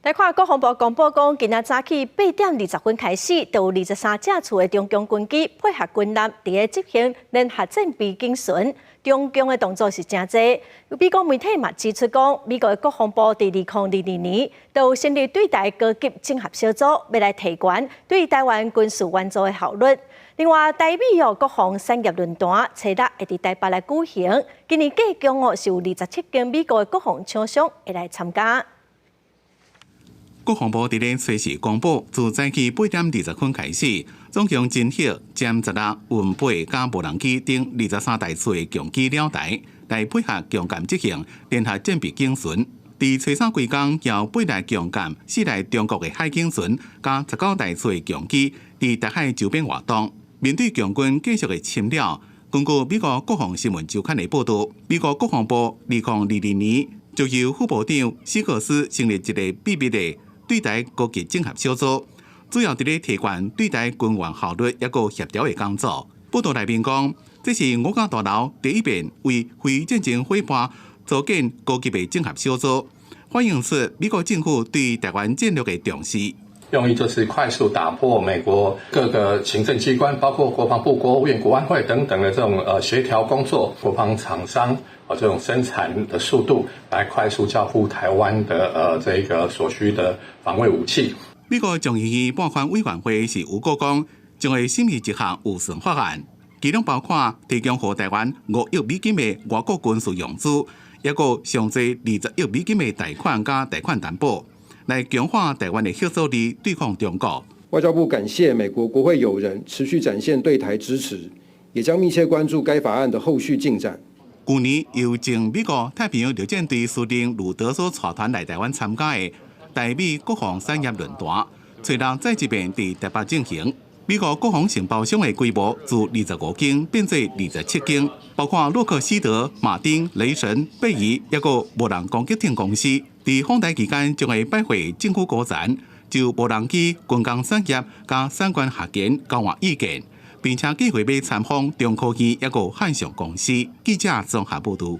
台看国防部公布讲，今仔早起8:20开始，就有23架次的中共军机配合军舰伫咧执行联合战备警巡。中共的动作是真济。美国媒体嘛指出讲，美国的国防部伫2022年就有成立对台高级整合小组，要来提悬对台湾军事援助的效率。另外，台美国防产业论坛初六会伫台北来举行，今年计共是有27间美国的国防厂商会来参加。国防部伫咧随时公布，自早起8:20开始，总共侦获歼16、运8加无人机等23台次的强机了台，来配合强舰执行联合战备警巡。伫初三规工，由8台强舰、4台中国的海警船加19台次的强机伫台海周边活动。面对强军继续的侵扰，根据美国国防新闻周刊的报道，美国国防部2022年就由副部长史克斯成立一个秘密的对台高级整合小组，主要伫咧提悬对台军援效率抑个协调的工作。报道内面讲，这是5角大楼第一遍为非战争伙伴组建高级的整合小组，反映出美国政府对台湾战略的重视。用意就是快速打破美国各个行政机关，包括国防部、国务院、国安会等等的这种协调工作，国防厂商这种生产的速度，来快速交付台湾的这个所需的防卫武器。美国众议院半款委员会是有告讲，将会审议一项预算法案，其中包括提供予台湾5亿美金的外国军事用资，也个上济20亿美金的贷款加贷款担保，来强化台湾的协作力对抗中国。外交部感谢美国国会友人持续展现对台支持，也将密切关注该法案的后续进展。去年由前美国太平洋陆战队司令鲁德所带团来台湾参加的台美国防产业论坛，初六再一遍伫台北进行。美国国防承包商的规模自25间变做27间，包括洛克希德、马丁、雷神、贝尔，也个无人攻击艇公司。伫访台期间，将会拜会政府高层，就无人机、军工产业加相关学研交换意见，并且计划要参访中科院一个汉翔公司。记者综合报道。